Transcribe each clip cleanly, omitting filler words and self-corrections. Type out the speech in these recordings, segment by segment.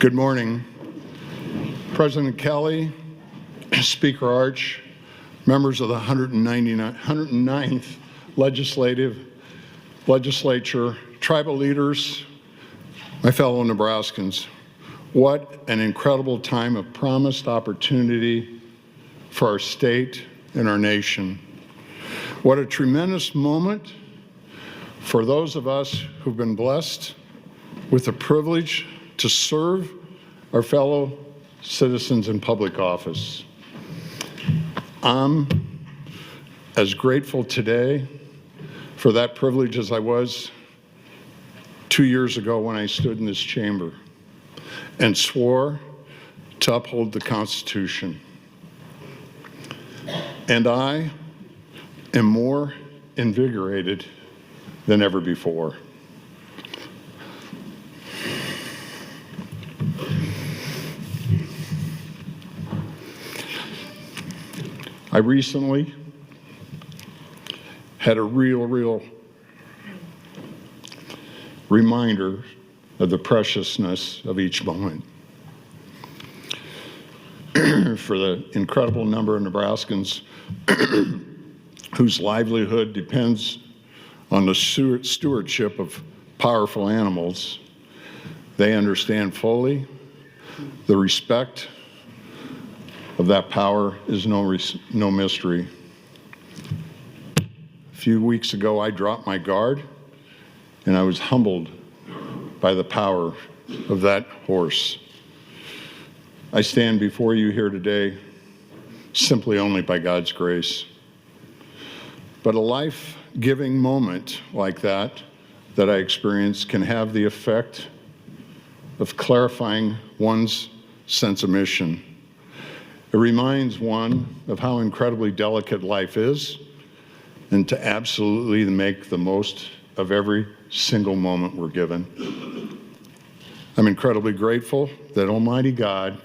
Good morning. President Kelly, Speaker Arch, members of the 109th Legislature, tribal leaders, my fellow Nebraskans. What an incredible time of promised opportunity for our state and our nation. What a tremendous moment for those of us who've been blessed with the privilege to serve our fellow citizens in public office. I'm as grateful today for that privilege as I was 2 years ago when I stood in this chamber and swore to uphold the Constitution. And I am more invigorated than ever before. I recently had a real reminder of the preciousness of each moment. For the incredible number of Nebraskans whose livelihood depends on the stewardship of powerful animals, they understand fully the respect of that power is no mystery. A few weeks ago, I dropped my guard, and I was humbled by the power of that horse. I stand before you here today simply only by God's grace. But a life-giving moment like that I experienced can have the effect of clarifying one's sense of mission. It reminds one of how incredibly delicate life is and to absolutely make the most of every single moment we're given. I'm incredibly grateful that Almighty God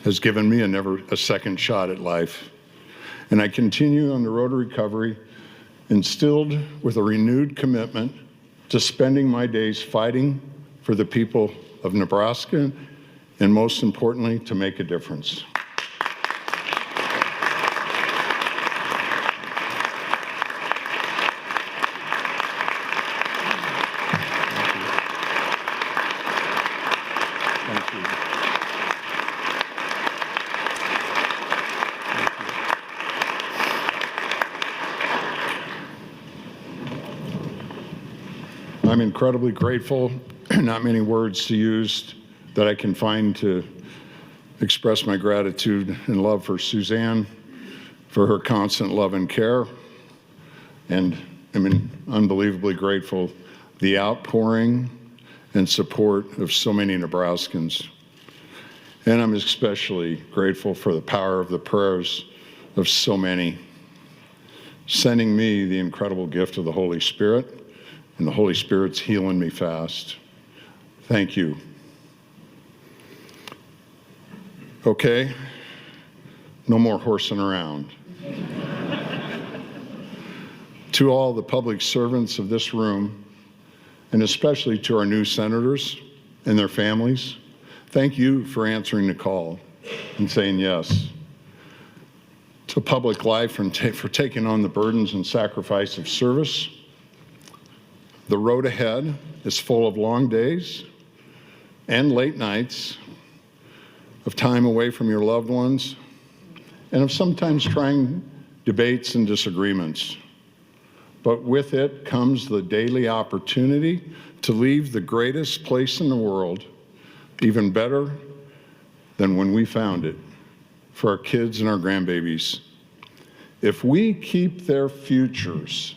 has given me a second shot at life. And I continue on the road to recovery, instilled with a renewed commitment to spending my days fighting for the people of Nebraska, and most importantly, to make a difference. I'm incredibly grateful, not many words to use that I can find to express my gratitude and love for Suzanne, for her constant love and care, and I'm unbelievably grateful the outpouring and support of so many Nebraskans. And I'm especially grateful for the power of the prayers of so many, sending me the incredible gift of the Holy Spirit, and the Holy Spirit's healing me fast. Thank you. Okay, no more horsing around. To all the public servants of this room, and especially to our new senators and their families, thank you for answering the call and saying yes to public life and for taking on the burdens and sacrifice of service. The road ahead is full of long days and late nights, of time away from your loved ones, and of sometimes trying debates and disagreements. But with it comes the daily opportunity to leave the greatest place in the world even better than when we found it, for our kids and our grandbabies. If we keep their futures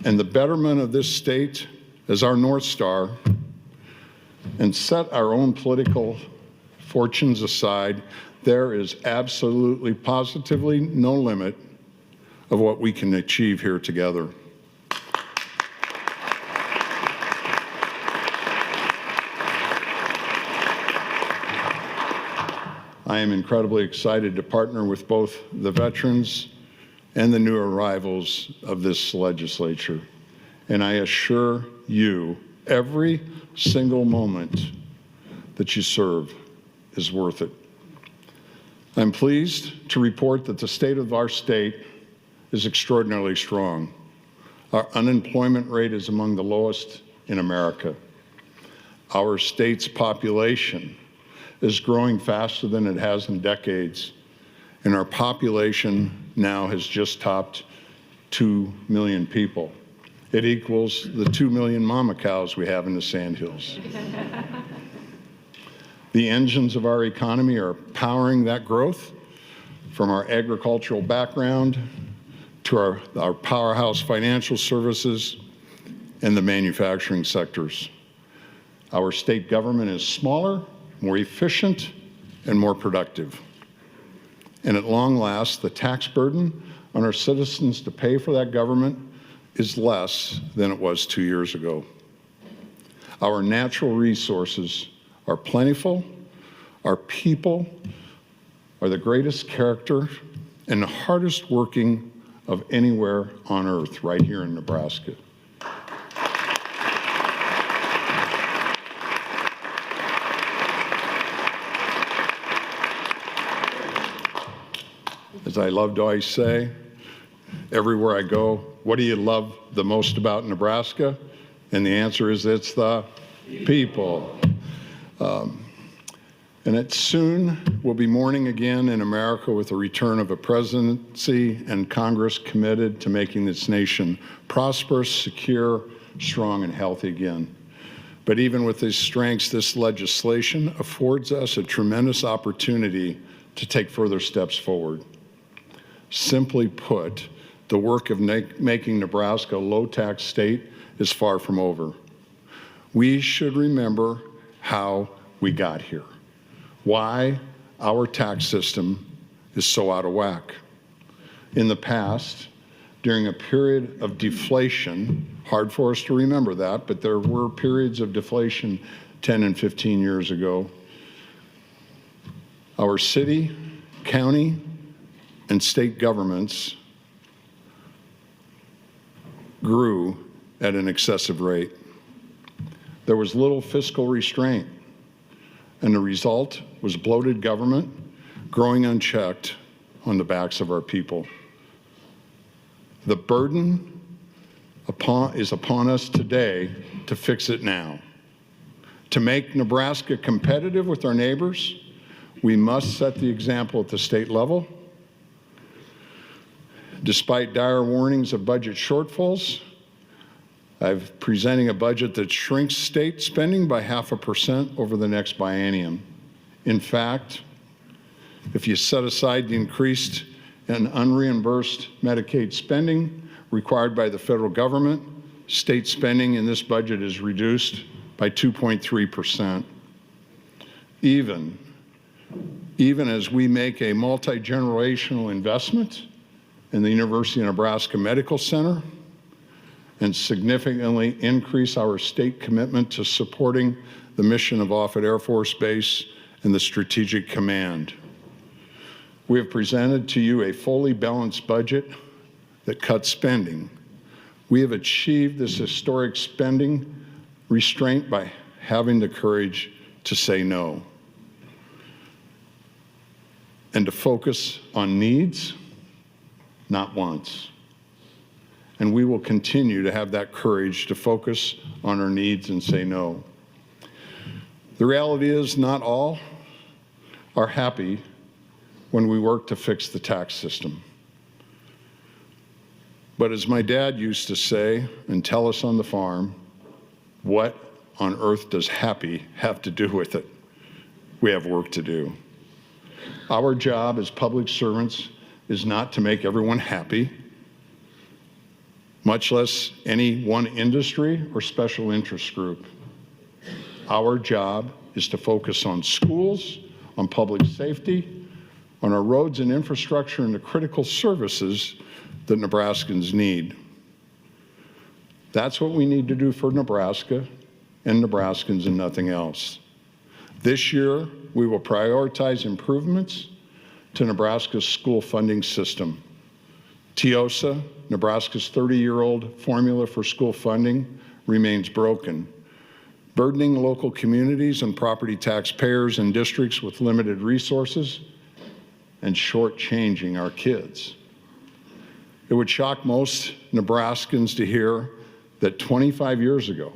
and the betterment of this state as our North Star, and set our own political fortunes aside, there is absolutely, positively no limit of what we can achieve here together. I am incredibly excited to partner with both the veterans and the new arrivals of this legislature. And I assure you, every single moment that you serve is worth it. I'm pleased to report that the state of our state is extraordinarily strong. Our unemployment rate is among the lowest in America. Our state's population is growing faster than it has in decades, and our population now has just topped 2 million people. It equals the 2 million mama cows we have in the Sandhills. The engines of our economy are powering that growth, from our agricultural background to our powerhouse financial services and the manufacturing sectors. Our state government is smaller, more efficient, and more productive. And at long last, the tax burden on our citizens to pay for that government is less than it was 2 years ago. Our natural resources are plentiful. Our people are the greatest character and the hardest working of anywhere on earth, right here in Nebraska. As I love to always say, everywhere I go, what do you love the most about Nebraska? And the answer is it's the people. And it soon will be morning again in America with the return of a presidency and Congress committed to making this nation prosperous, secure, strong, and healthy again. But even with these strengths, this legislation affords us a tremendous opportunity to take further steps forward. Simply put, the work of making Nebraska a low-tax state is far from over. We should remember how we got here, why our tax system is so out of whack. In the past, during a period of deflation, hard for us to remember that, but there were periods of deflation 10 and 15 years ago, our city, county, and state governments grew at an excessive rate. There was little fiscal restraint, and the result was bloated government growing unchecked on the backs of our people. The burden is upon us today to fix it now. To make Nebraska competitive with our neighbors, we must set the example at the state level. Despite dire warnings of budget shortfalls, I'm presenting a budget that shrinks state spending by 0.5% over the next biennium. In fact, if you set aside the increased and unreimbursed Medicaid spending required by the federal government, state spending in this budget is reduced by 2.3%. Even as we make a multi-generational investment in the University of Nebraska Medical Center and significantly increase our state commitment to supporting the mission of Offutt Air Force Base and the Strategic Command. We have presented to you a fully balanced budget that cuts spending. We have achieved this historic spending restraint by having the courage to say no and to focus on needs, not wants. And we will continue to have that courage to focus on our needs and say no. The reality is not all are happy when we work to fix the tax system. But as my dad used to say and tell us on the farm, what on earth does happy have to do with it? We have work to do. Our job as public servants is not to make everyone happy, much less any one industry or special interest group. Our job is to focus on schools, on public safety, on our roads and infrastructure, and the critical services that Nebraskans need. That's what we need to do for Nebraska and Nebraskans and nothing else. This year, we will prioritize improvements to Nebraska's school funding system. TIOSA, Nebraska's 30-year-old formula for school funding, remains broken. burdening local communities and property taxpayers in districts with limited resources, and shortchanging our kids. It would shock most Nebraskans to hear that 25 years ago,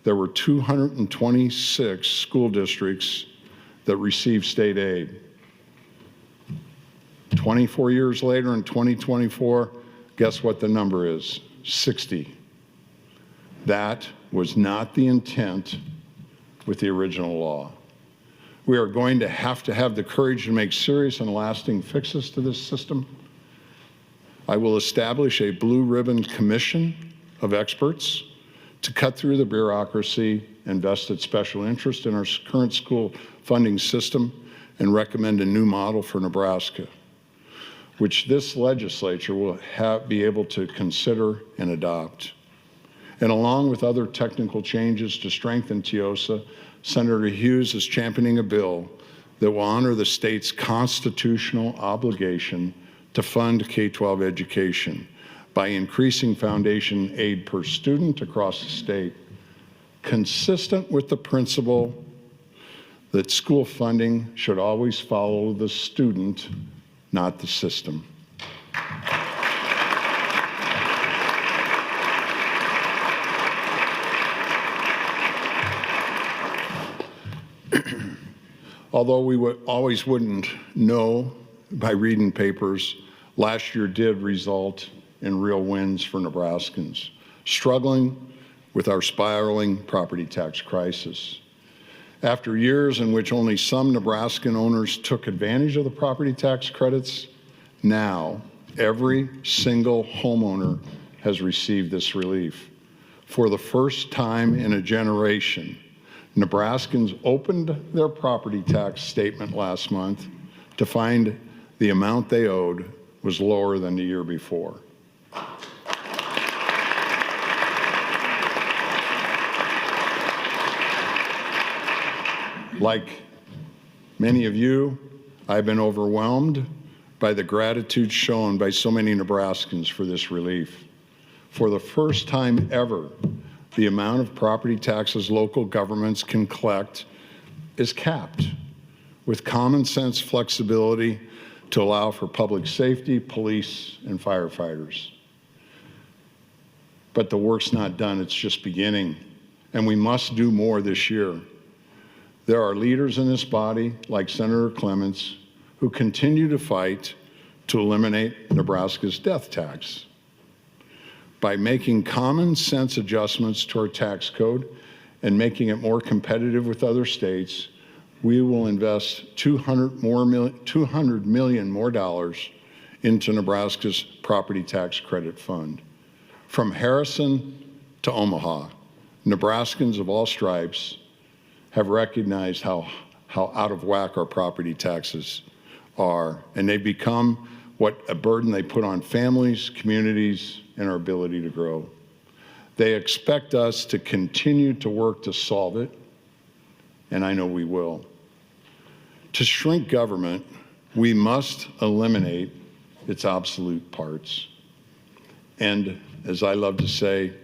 there were 226 school districts that received state aid. 24 years later, in 2024, guess what the number is? 60. That was not the intent with the original law. We are going to have the courage to make serious and lasting fixes to this system. I will establish a blue ribbon commission of experts to cut through the bureaucracy and vested special interest in our current school funding system and recommend a new model for Nebraska, which this legislature will be able to consider and adopt. And along with other technical changes to strengthen TIOSA, Senator Hughes is championing a bill that will honor the state's constitutional obligation to fund K-12 education by increasing foundation aid per student across the state, consistent with the principle that school funding should always follow the student, not the system. Although we always wouldn't know by reading papers, last year did result in real wins for Nebraskans, struggling with our spiraling property tax crisis. After years in which only some Nebraskan owners took advantage of the property tax credits, now every single homeowner has received this relief. For the first time in a generation, Nebraskans opened their property tax statement last month to find the amount they owed was lower than the year before. Like many of you, I've been overwhelmed by the gratitude shown by so many Nebraskans for this relief. For the first time ever, the amount of property taxes local governments can collect is capped, with common sense flexibility to allow for public safety, police, and firefighters. But the work's not done, it's just beginning, and we must do more this year. There are leaders in this body, like Senator Clements, who continue to fight to eliminate Nebraska's death tax. By making common sense adjustments to our tax code and making it more competitive with other states, we will invest $200 million more dollars into Nebraska's property tax credit fund. From Harrison to Omaha, Nebraskans of all stripes have recognized how out of whack our property taxes are, and they've become what a burden they put on families, communities, and our ability to grow. They expect us to continue to work to solve it, and I know we will. To shrink government, we must eliminate its obsolete parts. And as I love to say,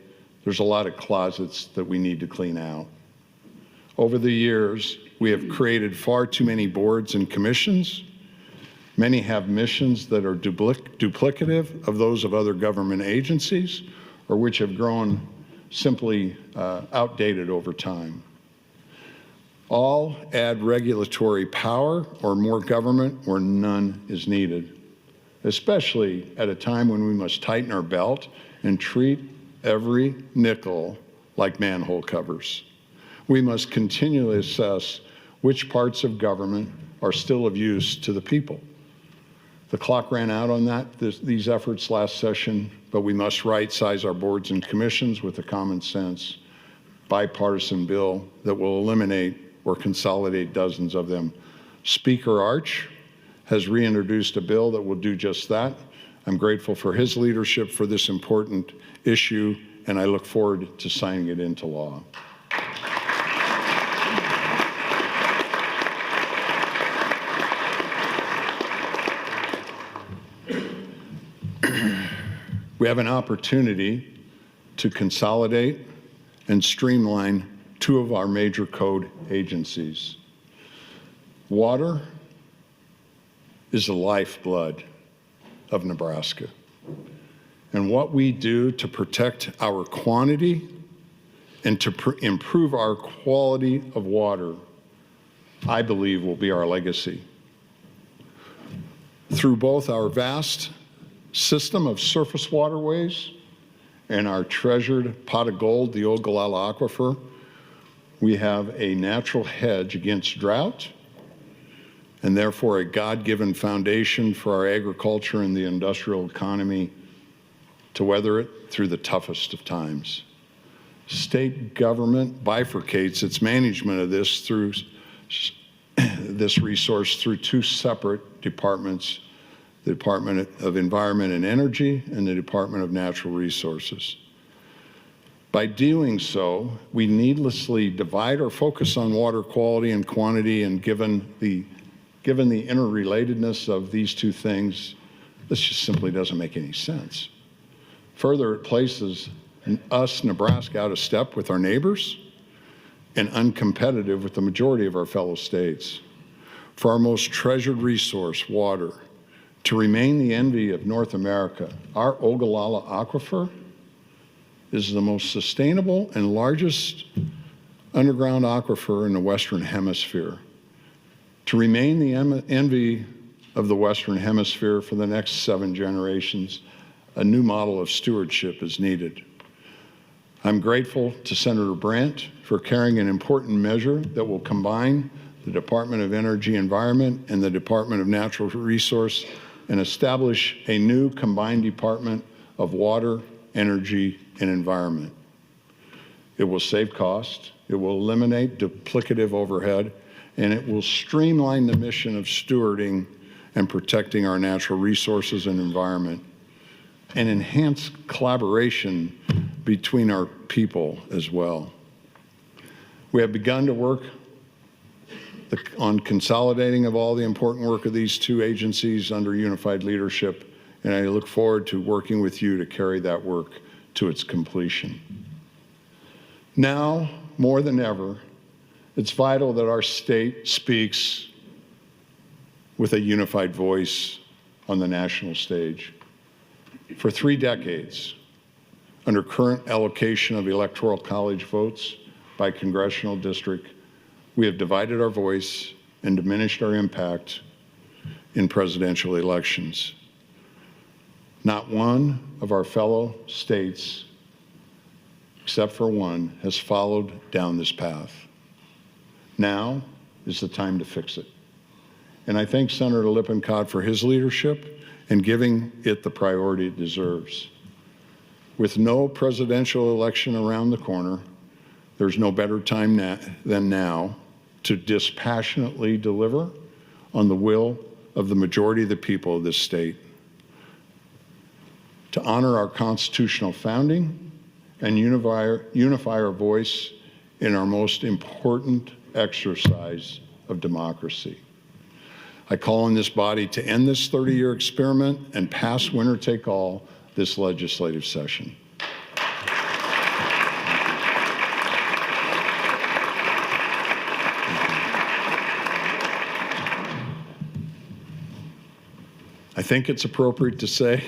there's a lot of closets that we need to clean out. Over the years, we have created far too many boards and commissions. Many have missions that are duplicative of those of other government agencies, or which have grown simply outdated over time. All add regulatory power or more government where none is needed, especially at a time when we must tighten our belt and treat every nickel like manhole covers. We must continually assess which parts of government are still of use to the people. The clock ran out on these efforts last session, but we must right-size our boards and commissions with a common sense, bipartisan bill that will eliminate or consolidate dozens of them. Speaker Arch has reintroduced a bill that will do just that. I'm grateful for his leadership for this important issue, and I look forward to signing it into law. We have an opportunity to consolidate and streamline two of our major code agencies. Water is the lifeblood of Nebraska. And what we do to protect our quantity and to improve our quality of water, I believe, will be our legacy. Through both our vast system of surface waterways and our treasured pot of gold, the Ogallala Aquifer, we have a natural hedge against drought and therefore a God-given foundation for our agriculture and the industrial economy to weather it through the toughest of times. State government bifurcates its management of this resource through two separate departments, the Department of Environment and Energy and the Department of Natural Resources. By doing so, we needlessly divide our focus on water quality and quantity, and given the interrelatedness of these two things, this just simply doesn't make any sense. Further, it places us, Nebraska, out of step with our neighbors and uncompetitive with the majority of our fellow states. For our most treasured resource, water, to remain the envy of North America, our Ogallala Aquifer is the most sustainable and largest underground aquifer in the Western Hemisphere. To remain the envy of the Western Hemisphere for the next 7 generations, a new model of stewardship is needed. I'm grateful to Senator Brandt for carrying an important measure that will combine the Department of Energy Environment and the Department of Natural Resource and establish a new combined Department of Water, Energy, and Environment. It will save cost, it will eliminate duplicative overhead, and it will streamline the mission of stewarding and protecting our natural resources and environment, and enhance collaboration between our people as well. We have begun to work on consolidating of all the important work of these two agencies under unified leadership, and I look forward to working with you to carry that work to its completion. Now, more than ever, it's vital that our state speaks with a unified voice on the national stage. For 3 decades, under current allocation of electoral college votes by congressional district, we have divided our voice and diminished our impact in presidential elections. Not one of our fellow states, except for one, has followed down this path. Now is the time to fix it. And I thank Senator Lippincott for his leadership and giving it the priority it deserves. With no presidential election around the corner, there's no better time than now to dispassionately deliver on the will of the majority of the people of this state, to honor our constitutional founding and unify our voice in our most important exercise of democracy. I call on this body to end this 30-year experiment and pass winner-take-all this legislative session. I think it's appropriate to say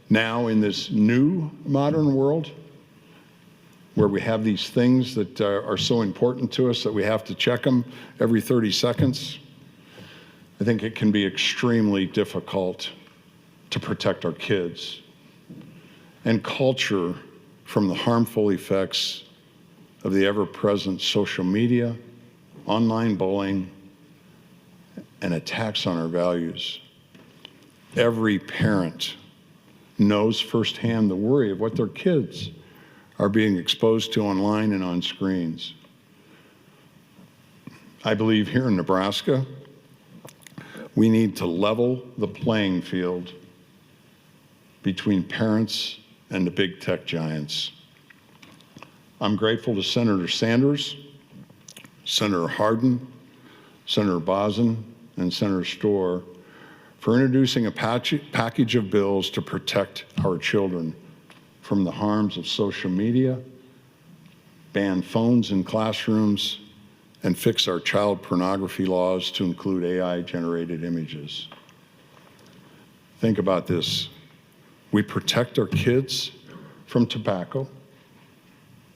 now in this new modern world where we have these things that are so important to us that we have to check them every 30 seconds, I think it can be extremely difficult to protect our kids and culture from the harmful effects of the ever-present social media, online bullying, and attacks on our values. Every parent knows firsthand the worry of what their kids are being exposed to online and on screens. I believe here in Nebraska, we need to level the playing field between parents and the big tech giants. I'm grateful to Senator Sanders, Senator Hardin, Senator Bozen, and Senator Storer for introducing a package of bills to protect our children from the harms of social media ban phones in classrooms, and fix our child pornography laws to include AI-generated images. Think about this. We protect our kids from tobacco.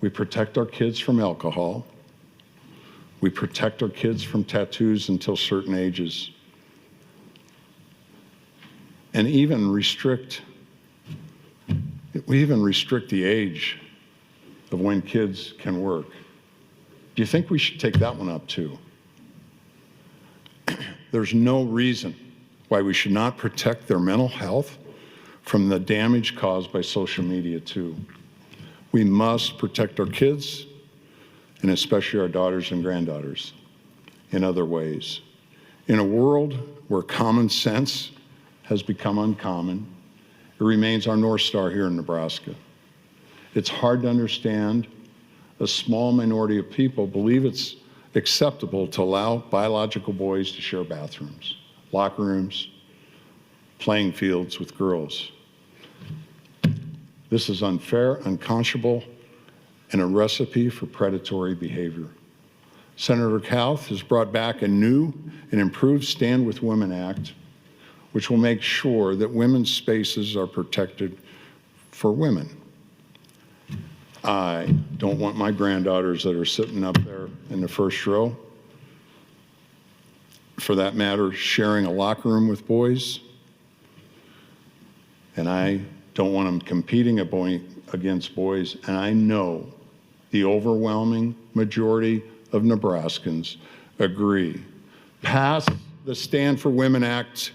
We protect our kids from alcohol. We protect our kids from tattoos until certain ages. And we even restrict the age of when kids can work. Do you think we should take that one up too? There's no reason why we should not protect their mental health from the damage caused by social media too. We must protect our kids, and especially our daughters and granddaughters, in other ways. In a world where common sense has become uncommon, it remains our North Star here in Nebraska. It's hard to understand a small minority of people believe it's acceptable to allow biological boys to share bathrooms, locker rooms, playing fields with girls. This is unfair, unconscionable, and a recipe for predatory behavior. Senator Kauth has brought back a new and improved Stand With Women Act, which will make sure that women's spaces are protected for women. I don't want my granddaughters that are sitting up there in the first row, for that matter, sharing a locker room with boys. And I don't want them competing against boys. And I know the overwhelming majority of Nebraskans agree. Pass the Stand for Women Act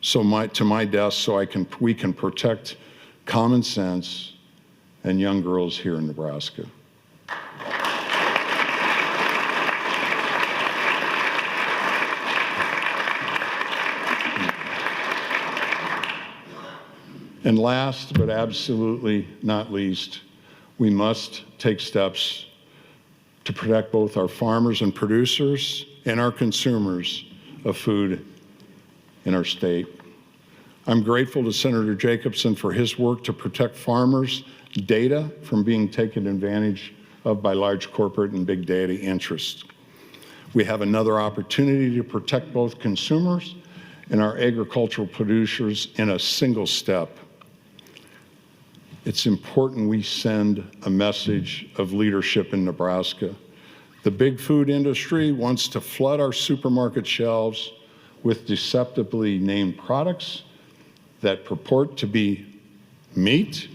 to my desk so we can protect common sense and young girls here in Nebraska. And last, but absolutely not least, we must take steps to protect both our farmers and producers and our consumers of food in our state. I'm grateful to Senator Jacobson for his work to protect farmers' data from being taken advantage of by large corporate and big data interests. We have another opportunity to protect both consumers and our agricultural producers in a single step. It's important we send a message of leadership in Nebraska. The big food industry wants to flood our supermarket shelves with deceptively named products that purport to be meat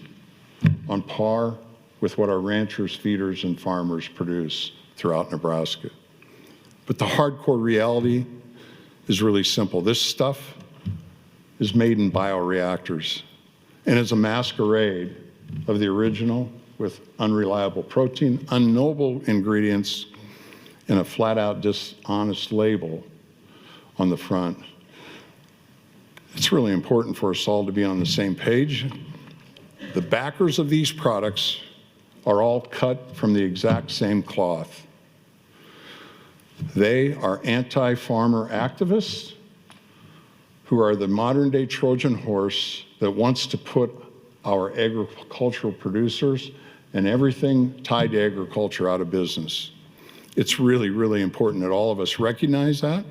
on par with what our ranchers, feeders, and farmers produce throughout Nebraska. But the hardcore reality is really simple. This stuff is made in bioreactors and is a masquerade of the original with unreliable protein, unknowable ingredients, and a flat-out dishonest label on the front. It's really important for us all to be on the same page. The backers of these products are all cut from the exact same cloth. They are anti-farmer activists who are the modern-day Trojan horse that wants to put our agricultural producers and everything tied to agriculture out of business. It's really, really important that all of us recognize that.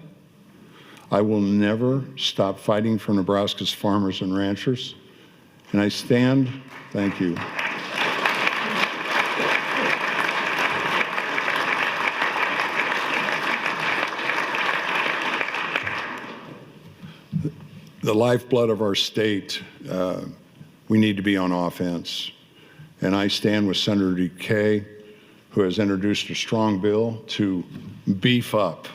I will never stop fighting for Nebraska's farmers and ranchers. And I stand, thank you. The lifeblood of our state, we need to be on offense. And I stand with Senator DeKay, who has introduced a strong bill to beef up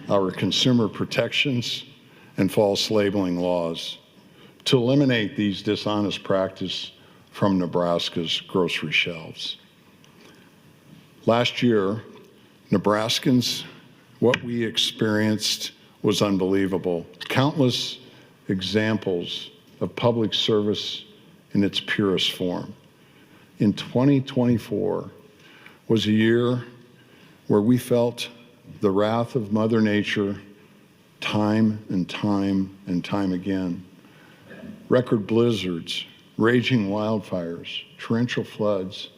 our consumer protections and false labeling laws to eliminate these dishonest practices from Nebraska's grocery shelves. Last year, Nebraskans, what we experienced was unbelievable. Countless examples of public service in its purest form. In 2024 was a year where we felt the wrath of Mother Nature time and time and time again. Record blizzards, raging wildfires, torrential floods,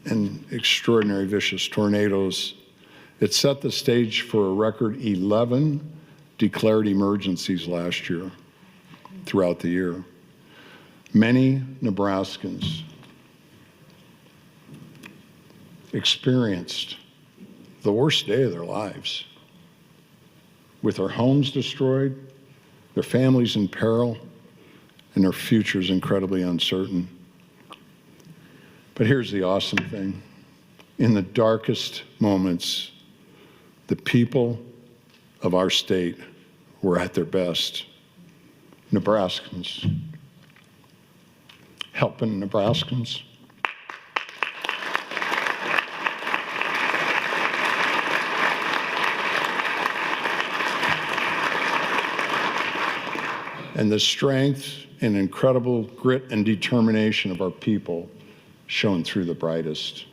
and extraordinary vicious tornadoes. It set the stage for a record 11 declared emergencies last year, throughout the year. Many Nebraskans experienced the worst day of their lives, with their homes destroyed, their families in peril, and their futures incredibly uncertain. But here's the awesome thing. In the darkest moments, the people of our state were at their best. Nebraskans, helping Nebraskans. And the strength and incredible grit and determination of our people shone through the brightest.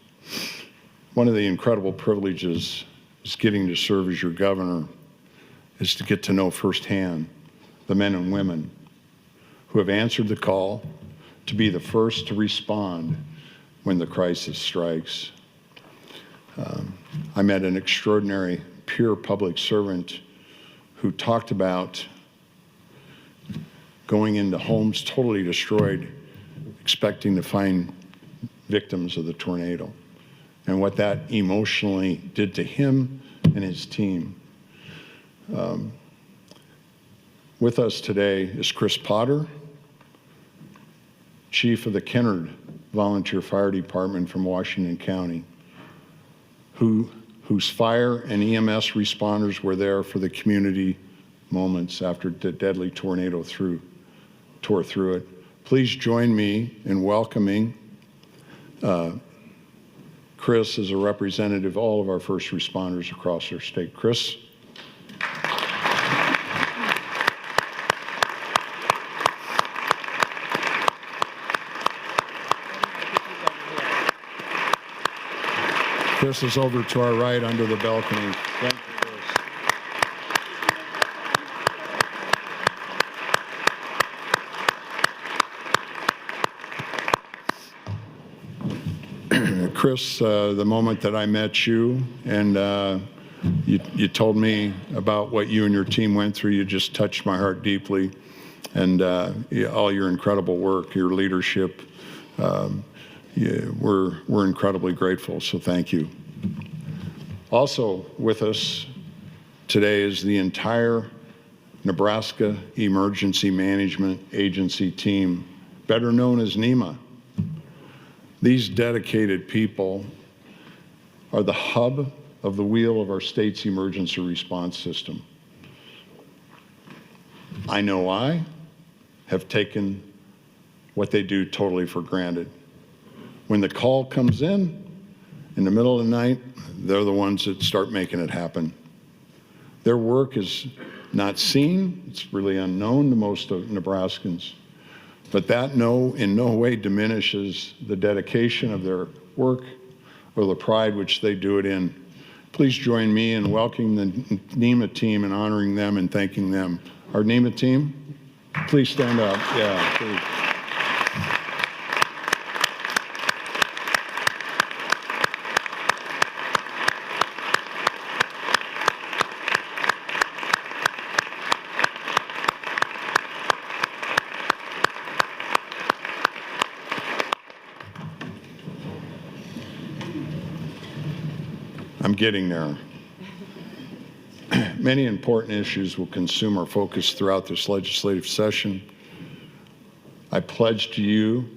One of the incredible privileges is getting to serve as your governor, is to get to know firsthand the men and women who have answered the call to be the first to respond when the crisis strikes. I met an extraordinary peer public servant who talked about going into homes totally destroyed, expecting to find victims of the tornado, and what that emotionally did to him and his team. With us today is Chris Potter, Chief of the Kennard Volunteer Fire Department from Washington County, whose fire and EMS responders were there for the community moments after the deadly tornado tore through it. Please join me in welcoming Chris as a representative of all of our first responders across our state. Chris. Chris is over to our right under the balcony. Thank you, Chris. Chris, the moment that I met you and you told me about what you and your team went through, you just touched my heart deeply. And all your incredible work, your leadership, we're incredibly grateful, so thank you. Also with us today is the entire Nebraska Emergency Management Agency team, better known as NEMA. These dedicated people are the hub of the wheel of our state's emergency response system. I know I have taken what they do totally for granted. When the call comes in the middle of the night, they're the ones that start making it happen. Their work is not seen. It's really unknown to most of Nebraskans. But that in no way diminishes the dedication of their work or the pride which they do it in. Please join me in welcoming the NEMA team and honoring them and thanking them. Our NEMA team, please stand up. Yeah, please. I'm getting there. Many important issues will consume our focus throughout this legislative session. I pledge to you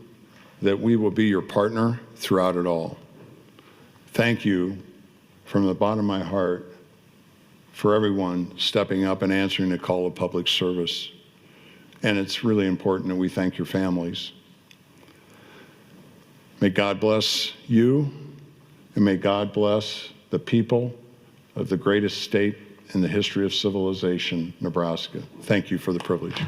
that we will be your partner throughout it all. Thank you from the bottom of my heart for everyone stepping up and answering the call of public service. And it's really important that we thank your families. May God bless you, and may God bless the people of the greatest state in the history of civilization, Nebraska. Thank you for the privilege.